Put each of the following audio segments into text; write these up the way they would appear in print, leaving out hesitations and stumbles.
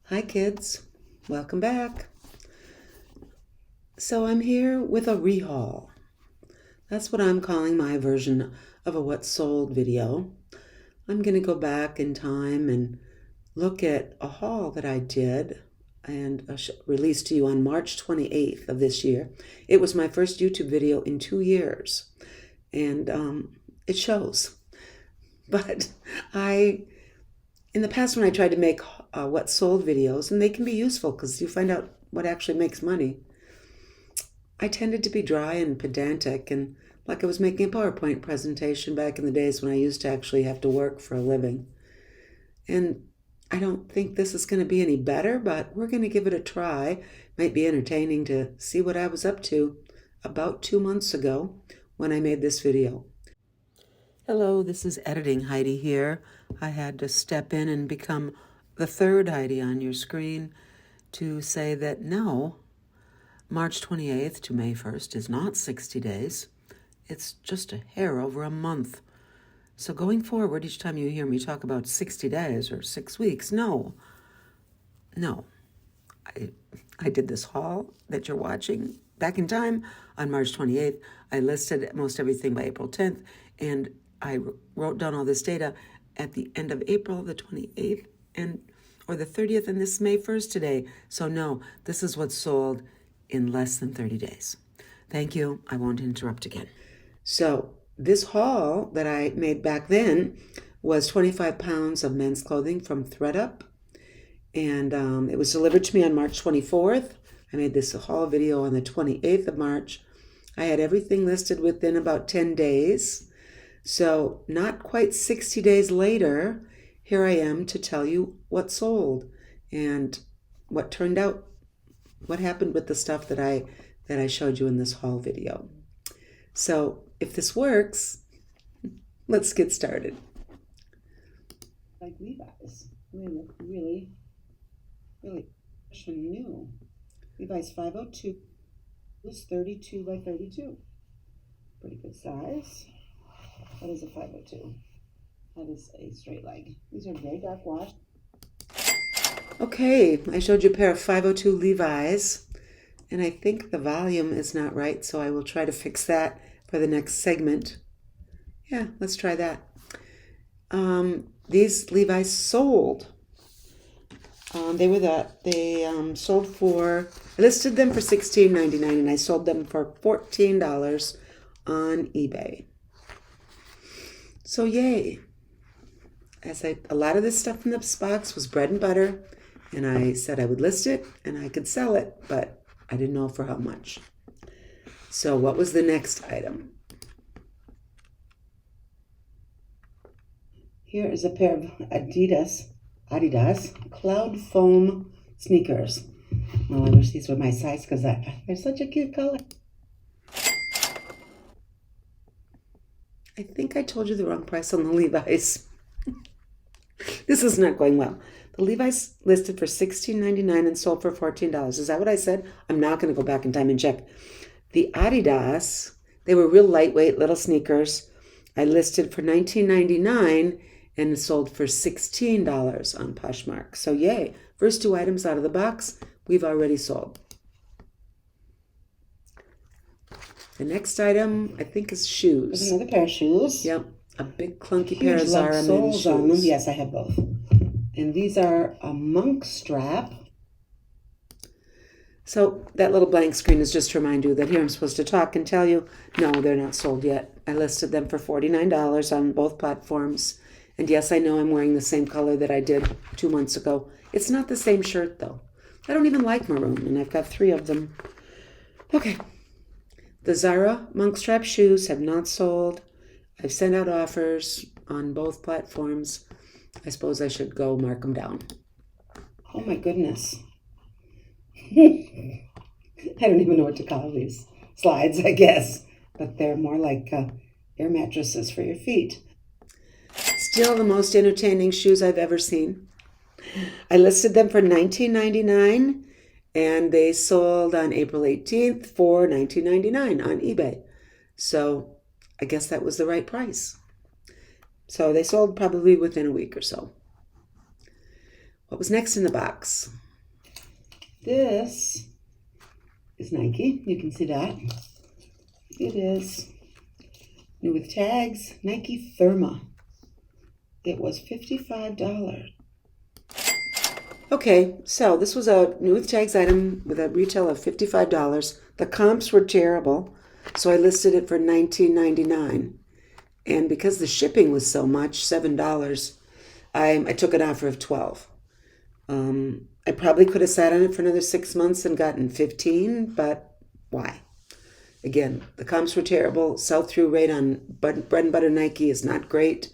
Hi kids, welcome back. So I'm here with a rehaul. That's what I'm calling my version of a what sold video. I'm going to go back in time and look at a haul that I did and released to you on March 28th of this year. It was my first YouTube video in 2 years, and it shows. But in the past, when I tried to make what sold videos, and they can be useful because you find out what actually makes money, I tended to be dry and pedantic and like I was making a PowerPoint presentation back in the days when I used to actually have to work for a living. And I don't think this is going to be any better, but we're going to give it a try. Might be entertaining to see what I was up to about 2 months ago when I made this video. Hello, this is Editing Heidi here. I had to step in and become the third Heidi on your screen to say that no, March 28th to May 1st is not 60 days. It's just a hair over a month. So going forward, each time you hear me talk about 60 days or 6 weeks, no. I did this haul that you're watching back in time on March 28th. I listed most everything by April 10th, and I wrote down all this data at the end of April, the 28th, or the 30th, and this is May 1st today. So no, this is what's sold in less than 30 days. Thank you. I won't interrupt again. So this haul that I made back then was 25 pounds of men's clothing from ThredUp, and it was delivered to me on March 24th. I made this haul video on the 28th of March. I had everything listed within about 10 days. So not quite 60 days later, here I am to tell you what sold and what turned out, what happened with the stuff that I showed you in this haul video. So if this works, let's get started. Like Levi's. They look really fresh and new. Levi's 502 is 32 by 32. Pretty good size. That is a 502. That is a straight leg. These are very dark wash. Okay, I showed you a pair of 502 Levi's, and I think the volume is not right, so I will try to fix that for the next segment. Yeah, let's try that. These Levi's sold. They sold for, I listed them for $16.99 and I sold them for $14 on eBay. So yay. A lot of this stuff in this box was bread and butter, and I said I would list it and I could sell it, but I didn't know for how much. So what was the next item? Here is a pair of Adidas Cloud Foam sneakers. Oh, I wish these were my size because they're such a cute color. I think I told you the wrong price on the Levi's. This is not going well. The Levi's listed for $16.99 and sold for $14. Is that what I said? I'm not going to go back in time and check. The Adidas, they were real lightweight little sneakers. I listed for $19.99 and sold for $16 on Poshmark. So yay, first two items out of the box, we've already sold. The next item, I think, is shoes. There's another pair of shoes. Yep, a big clunky pair of Zara men's shoes. On them. Yes, I have both. And these are a monk strap. So that little blank screen is just to remind you that here I'm supposed to talk and tell you, no, they're not sold yet. I listed them for $49 on both platforms. And yes, I know I'm wearing the same color that I did 2 months ago. It's not the same shirt, though. I don't even like maroon, and I've got 3 of them. Okay. The Zara monk strap shoes have not sold. I've sent out offers on both platforms. I suppose I should go mark them down. Oh my goodness. I don't even know what to call these. Slides, I guess. But they're more like air mattresses for your feet. Still the most entertaining shoes I've ever seen. I listed them for $19.99 and they sold on April 18th for $19.99 on eBay. So I guess that was the right price. So they sold probably within a week or so. What was next in the box? This is Nike. You can see that. It is new with tags, Nike Therma. It was $55. Okay, so this was a new with tags item with a retail of $55. The comps were terrible, so I listed it for $19.99. And because the shipping was so much, $7, I took an offer of $12. I probably could have sat on it for another 6 months and gotten 15, but why? Again, the comps were terrible. Sell-through rate on bread and butter Nike is not great.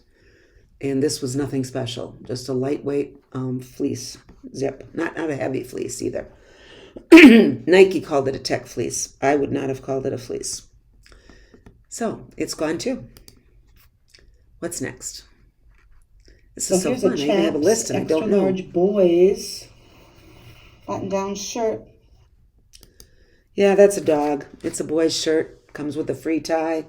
And this was nothing special, just a lightweight fleece zip. Not a heavy fleece either. Nike called it a tech fleece. I would not have called it a fleece. So it's gone too. What's next? This is so fun. I even have a list and I don't know. Extra large boys button-down shirt. Yeah, that's a dog. It's a boy's shirt. Comes with a free tie.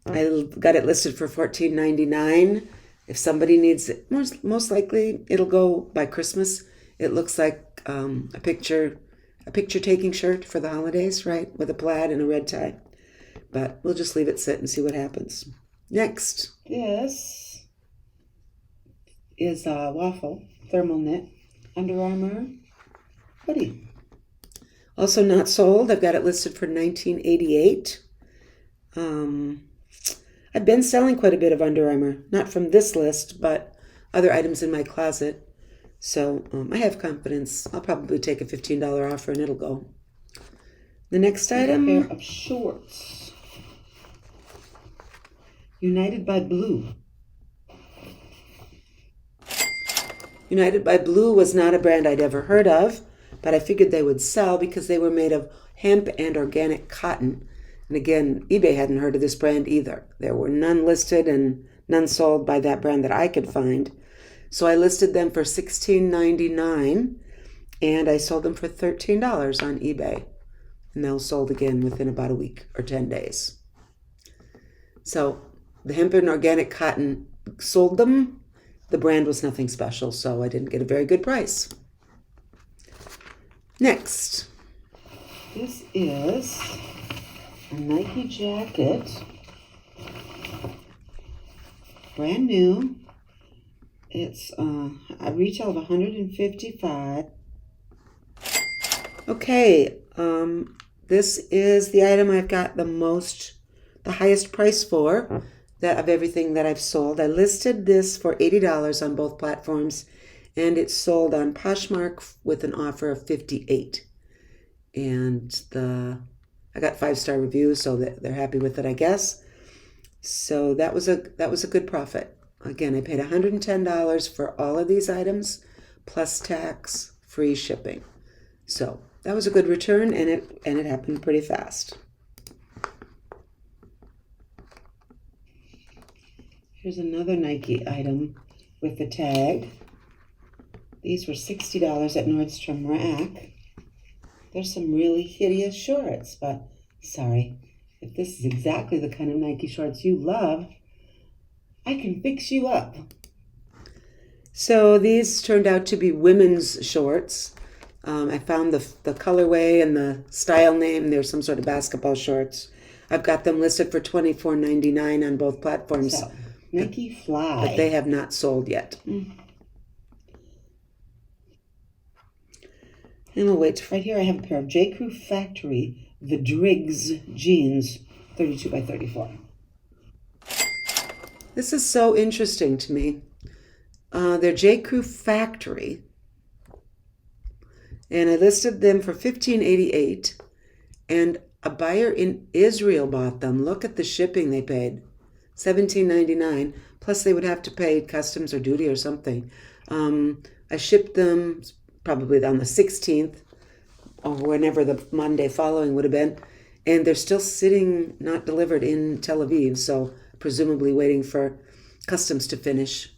I got it listed for $14.99. If somebody needs it, most likely it'll go by Christmas. It looks like a picture-taking shirt for the holidays, right? With a plaid and a red tie. But we'll just leave it sit and see what happens. Next. This is a waffle thermal knit Under Armour hoodie. Also not sold. I've got it listed for $19.88. I've been selling quite a bit of Under Armour, not from this list, but other items in my closet. So I have confidence. I'll probably take a $15 offer and it'll go. The next item. A pair of shorts. United by Blue. United by Blue was not a brand I'd ever heard of, but I figured they would sell because they were made of hemp and organic cotton. And again, eBay hadn't heard of this brand either. There were none listed and none sold by that brand that I could find. So I listed them for $16.99 and I sold them for $13 on eBay. And those sold again within about a week or 10 days. So the hemp and organic cotton sold them. The brand was nothing special, so I didn't get a very good price. Next. This is a Nike jacket. Brand new. It's a retail of $155. Okay, this is the item I've got the highest price for of everything that I've sold. I listed this for $80 on both platforms, and it's sold on Poshmark with an offer of $58. And I got 5-star reviews, so they're happy with it, I guess. So that was a good profit. Again, I paid $110 for all of these items, plus tax, free shipping. So that was a good return, and it happened pretty fast. Here's another Nike item with the tag. These were $60 at Nordstrom Rack. There's some really hideous shorts, but sorry, if this is exactly the kind of Nike shorts you love, I can fix you up. So these turned out to be women's shorts. I found the colorway and the style name. They're some sort of basketball shorts. I've got them listed for $24.99 on both platforms. So, Nike Fly. But they have not sold yet. And we'll wait. Right here I have a pair of JCrew Factory, the Driggs jeans, 32 by 34. This is so interesting to me. They're JCrew Factory. And I listed them for $15.88. And a buyer in Israel bought them. Look at the shipping they paid. $17.99. Plus they would have to pay customs or duty or something. I shipped them probably on the 16th or whenever the Monday following would have been. And they're still sitting, not delivered in Tel Aviv. So presumably waiting for customs to finish.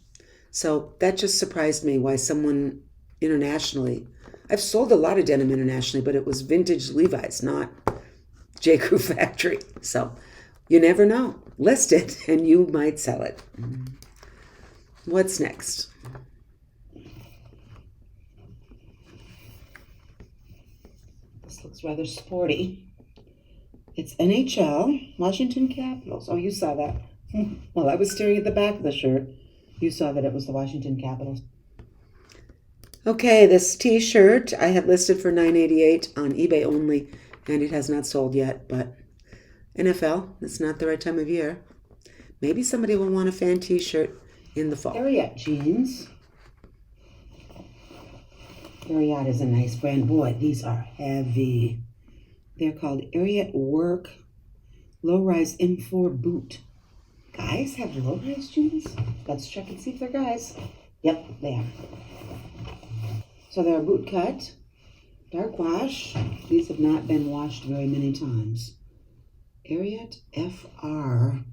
So that just surprised me why someone internationally. I've sold a lot of denim internationally, but it was vintage Levi's, not JCrew Factory. So you never know. List it and you might sell it. What's next? This looks rather sporty. It's NHL, Washington Capitals. Oh, you saw that. Well, I was staring at the back of the shirt. You saw that it was the Washington Capitals. Okay, this t-shirt I have listed for $9.88 on eBay only, and it has not sold yet, but NFL, it's not the right time of year. Maybe somebody will want a fan t-shirt in the fall. Ariat jeans. Ariat is a nice brand. Boy, these are heavy. They're called Ariat Work Low-Rise M4 Boot. Guys have low-rise jeans? Let's check and see if they're guys. Yep, they are. So they're a boot cut, dark wash. These have not been washed very many times. Ariat FR.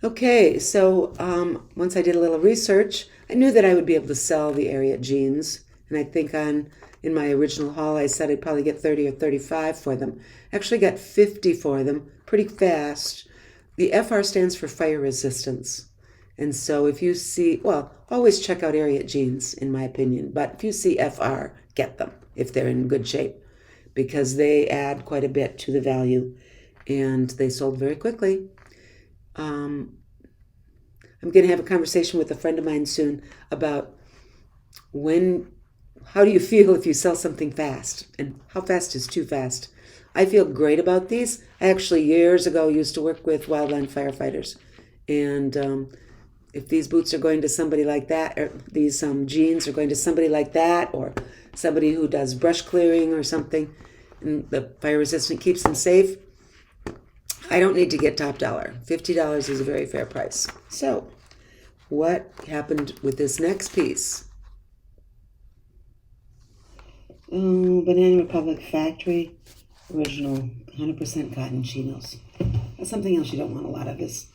Okay, so once I did a little research, I knew that I would be able to sell the Ariat jeans, and I think in my original haul I said I'd probably get 30 or 35 for them. Actually got 50 for them, pretty fast. The FR stands for fire resistance, and so if you see, well, always check out Ariat jeans in my opinion, but if you see FR, get them if they're in good shape, because they add quite a bit to the value, and they sold very quickly. I'm going to have a conversation with a friend of mine soon about how do you feel if you sell something fast, and how fast is too fast. I feel great about these. I actually years ago used to work with wildland firefighters, and if these boots are going to somebody like that, or these jeans are going to somebody like that, or somebody who does brush clearing or something, and the fire resistant keeps them safe, I don't need to get top dollar. $50 is a very fair price. So, what happened with this next piece? Oh, Banana Republic Factory Original 100% cotton chinos. That's something else you don't want a lot of is.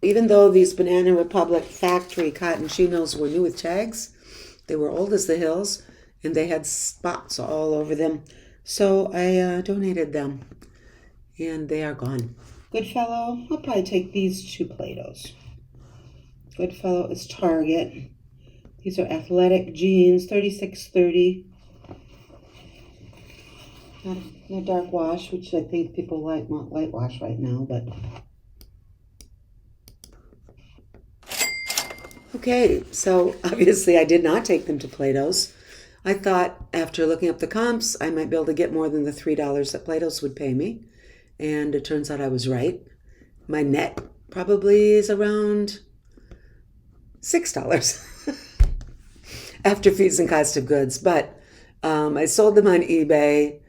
Even though these Banana Republic Factory cotton chinos were new with tags, they were old as the hills, and they had spots all over them. So I donated them, and they are gone. Goodfellow, I'll probably take these two Play-Dohs. Goodfellow is Target. These are athletic jeans, 3630. No dark wash, which I think people want light wash right now, but. Okay, so obviously I did not take them to Play-Dohs. I thought after looking up the comps, I might be able to get more than the $3 that Play-Dohs would pay me. And it turns out I was right. My net probably is around $6 after fees and cost of goods. But I sold them on eBay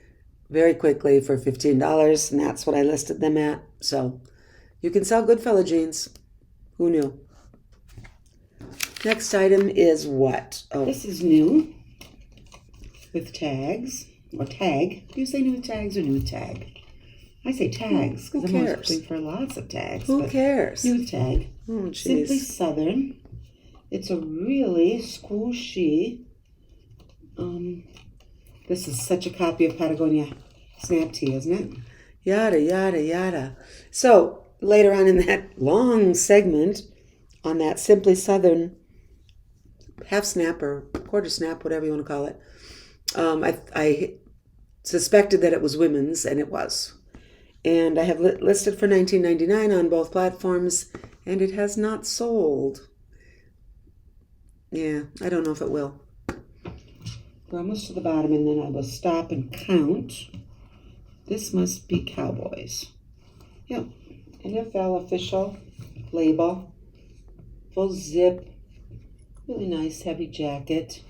very quickly for $15, and that's what I listed them at. So you can sell Goodfellow jeans. Who knew? Next item is what? Oh, this is new with tags, or tag. Do you say new with tags or new with tag? I say tags because I'm always looking for lots of tags. Who cares? New with tag. Oh, geez. Simply Southern. It's a really squishy. This is such a copy of Patagonia Snap Tea, isn't it? Yada, yada, yada. So later on in that long segment on that Simply Southern half snap or quarter snap, whatever you want to call it, I suspected that it was women's, and it was. And I have listed for $19.99 on both platforms, and it has not sold. Yeah, I don't know if it will. We're almost to the bottom, and then I will stop and count. This must be Cowboys. Yep, NFL official label, full zip, really nice heavy jacket.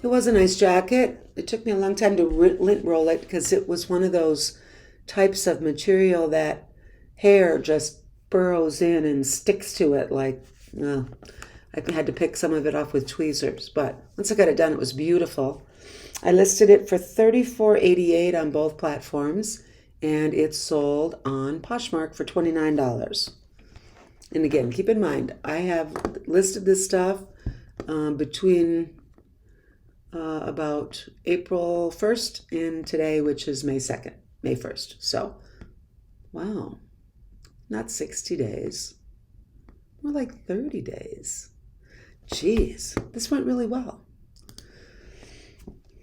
It was a nice jacket. It took me a long time to lint roll it because it was one of those types of material that hair just burrows in and sticks to it like, I had to pick some of it off with tweezers. But once I got it done, it was beautiful. I listed it for $34.88 on both platforms, and it sold on Poshmark for $29. And again, keep in mind, I have listed this stuff between about April 1st and today, which is May 2nd, May 1st. So, wow, not 60 days, more like 30 days. Geez, this went really well.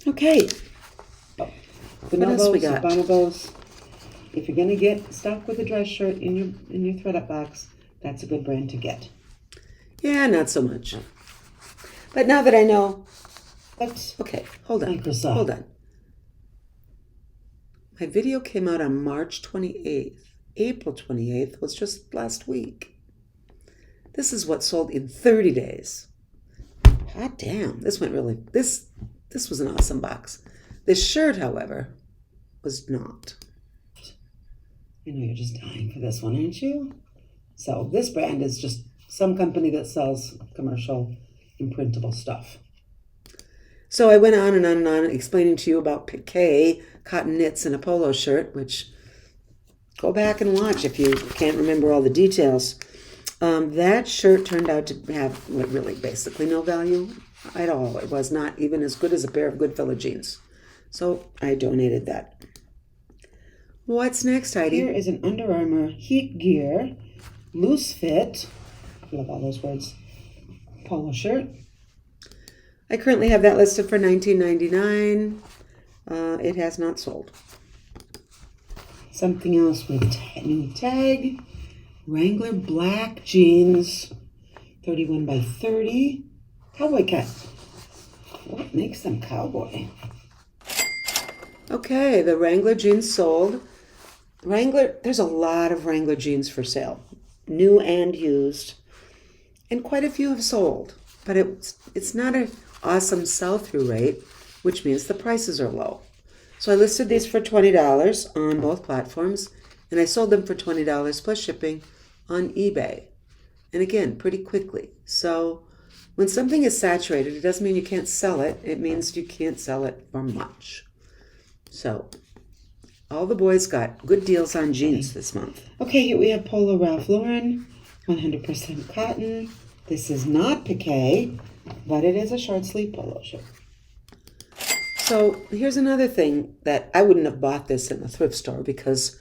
Okay. What else we Bonobos, got? bonobos. If you're gonna get stuck with a dress shirt in your ThredUp box, that's a good brand to get. Yeah, not so much. But now that I know, But okay, hold on. Microsoft. Hold on. My video came out on March 28th. April 28th was just last week. This is what sold in 30 days. Hot damn, this went really, this was an awesome box. This shirt, however, was not. I know you're just dying for this one, aren't you? So this brand is just some company that sells commercial imprintable stuff. So I went on and on and on explaining to you about piqué, cotton knits, and a polo shirt, which go back and watch if you can't remember all the details. That shirt turned out to have really basically no value at all. It was not even as good as a pair of Goodfellow jeans. So I donated that. What's next, Heidi? Here is an Under Armour Heat Gear, loose fit, I love all those words, polo shirt. I currently have that listed for $19.99. It has not sold. Something else with new tag, Wrangler black jeans, 31 by 30, cowboy cut. What makes them cowboy? Okay, the Wrangler jeans sold. Wrangler, there's a lot of Wrangler jeans for sale, new and used, and quite a few have sold. But it's not an awesome sell-through rate, which means the prices are low. So I listed these for $20 on both platforms, and I sold them for $20 plus shipping on eBay. And again, pretty quickly. So when something is saturated, it doesn't mean you can't sell it. It means you can't sell it for much. So all the boys got good deals on jeans this month. Okay, here we have Polo Ralph Lauren, 100% cotton. This is not piqué, but it is a short sleeve polo shirt. So here's another thing that I wouldn't have bought this in a thrift store because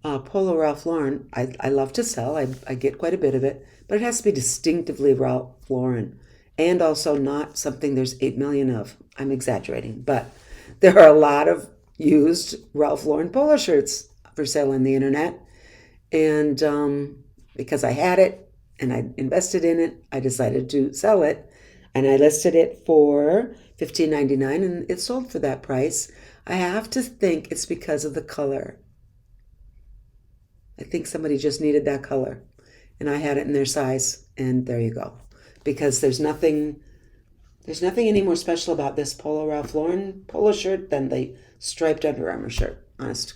Polo Ralph Lauren, I love to sell. I get quite a bit of it, but it has to be distinctively Ralph Lauren and also not something there's 8 million of. I'm exaggerating, but there are a lot of used Ralph Lauren polo shirts for sale on the internet. And because I had it and I invested in it, I decided to sell it. And I listed it for $15.99 and it sold for that price. I have to think it's because of the color. I think somebody just needed that color. And I had it in their size, and there you go. Because there's nothing any more special about this Polo Ralph Lauren polo shirt than the striped Under Armour shirt. Honest.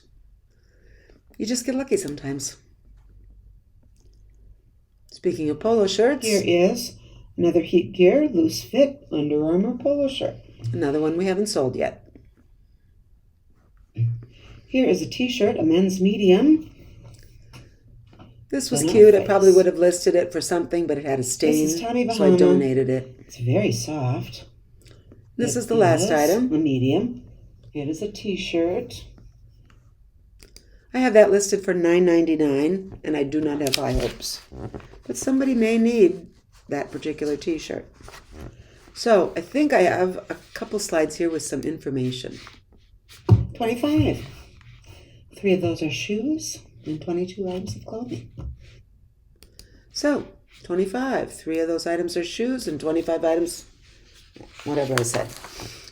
You just get lucky sometimes. Speaking of polo shirts, Here is another Heat Gear, loose fit, Under Armour polo shirt. another one we haven't sold yet. Here is a t-shirt, a men's medium. This was Banana cute. I face. probably would have listed it for something, but it had a stain, This is Tommy so I Bahama. donated it. It's very soft. This It is the last item. a medium. It is a t-shirt. I have that listed for $9.99, and I do not have high hopes. But somebody may need that particular t-shirt. So I think I have a couple slides here with some information. 25. 3 of those are shoes and 22 items of clothing. So 25. 3 of those items are shoes and 25 items, whatever I said.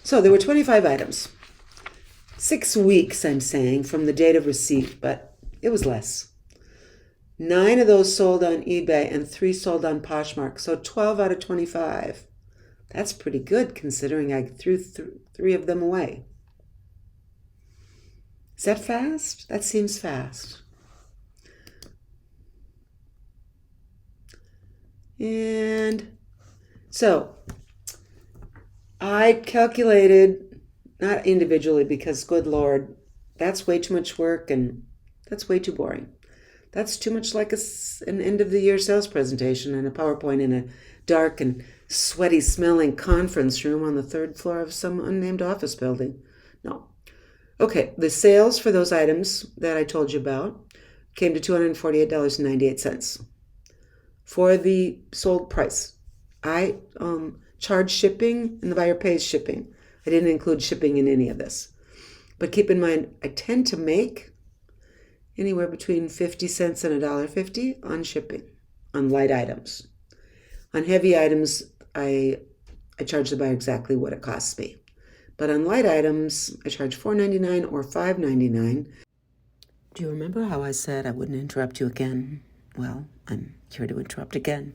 So there were 25 items. 6 weeks, I'm saying, from the date of receipt, but it was less. 9 of those sold on eBay and 3 sold on Poshmark, so 12 out of 25. That's pretty good considering I threw 3 of them away. Is that fast? That seems fast. And so I calculated, not individually because good Lord, that's way too much work and that's way too boring. That's too much like an end of the year sales presentation and a PowerPoint in a dark and sweaty smelling conference room on the 3rd floor of some unnamed office building. No. Okay, the sales for those items that I told you about came to $248.98 for the sold price. I charge shipping and the buyer pays shipping. I didn't include shipping in any of this. But keep in mind, I tend to make anywhere between 50 cents and $1.50 on shipping, on light items. On heavy items, I charge the buyer exactly what it costs me. But on light items, I charge $4.99 or $5.99. Do you remember how I said I wouldn't interrupt you again? Well, I'm here to interrupt again.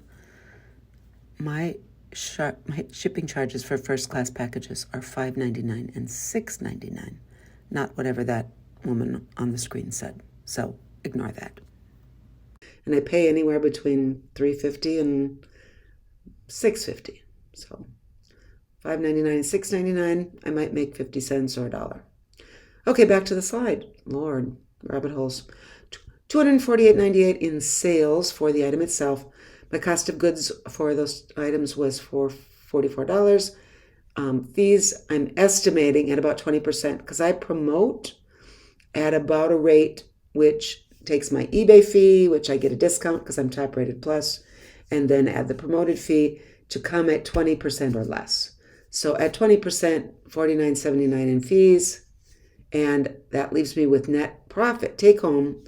My shipping charges for first-class packages are $5.99 and $6.99, not whatever that woman on the screen said. So ignore that. And I pay anywhere between $3.50 and $6.50. So $5.99 and $6.99, I might make 50 cents or $1. Okay, back to the slide. Lord, rabbit holes. $248.98 in sales for the item itself. My cost of goods for those items was for $44. Fees, I'm estimating at about 20% because I promote at about a rate which takes my eBay fee, which I get a discount because I'm top rated plus, and then add the promoted fee to come at 20% or less. So at 20%, $49.79 in fees, and that leaves me with net profit take home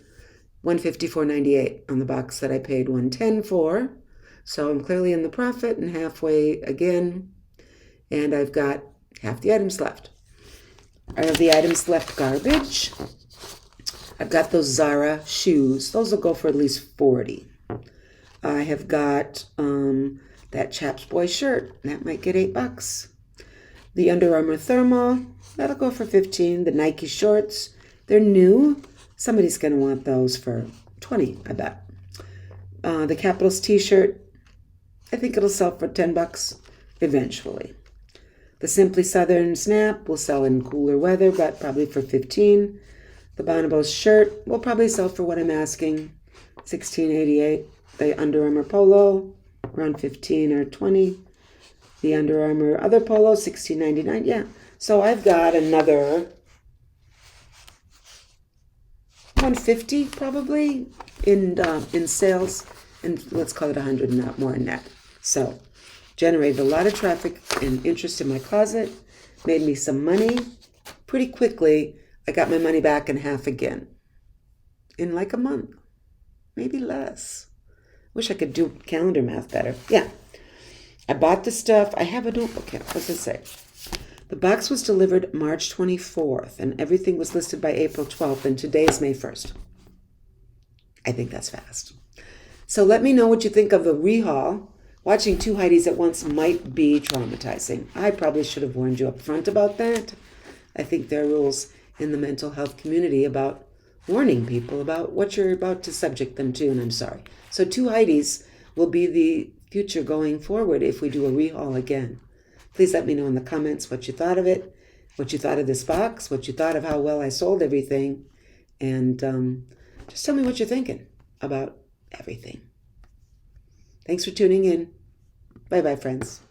$154.98 on the box that I paid $110 for. So I'm clearly in the profit and halfway again, and I've got half the items left. Are the items left garbage? I've got those Zara shoes. Those will go for at least $40. I have got that Chaps Boy shirt. That might get $8. The Under Armour thermal. That'll go for $15. The Nike shorts. They're new. Somebody's going to want those for $20, I bet. The Capitals t-shirt. I think it'll sell for $10 eventually. The Simply Southern Snap will sell in cooler weather, but probably for $15. The Bonobos shirt will probably sell for what I'm asking, $16.88. The Under Armour polo, around $15 or $20. The Under Armour other polo, $16.99. Yeah, so I've got another $150 probably in sales, and let's call it $100 not more net. So generated a lot of traffic and interest in my closet, made me some money. Pretty quickly, I got my money back in half again in like a month, maybe less. Wish I could do calendar math better. Yeah, I bought the stuff. I have a notebook here. What's it say? The box was delivered March 24th, and everything was listed by April 12th, and today is May 1st. I think that's fast. So let me know what you think of the rehaul. Watching two Heidis at once might be traumatizing. I probably should have warned you up front about that. I think there are rules in the mental health community about warning people about what you're about to subject them to, and I'm sorry. So two Heidis will be the future going forward if we do a rehaul again. Please let me know in the comments what you thought of it, what you thought of this box, what you thought of how well I sold everything, and just tell me what you're thinking about everything. Thanks for tuning in. Bye-bye, friends.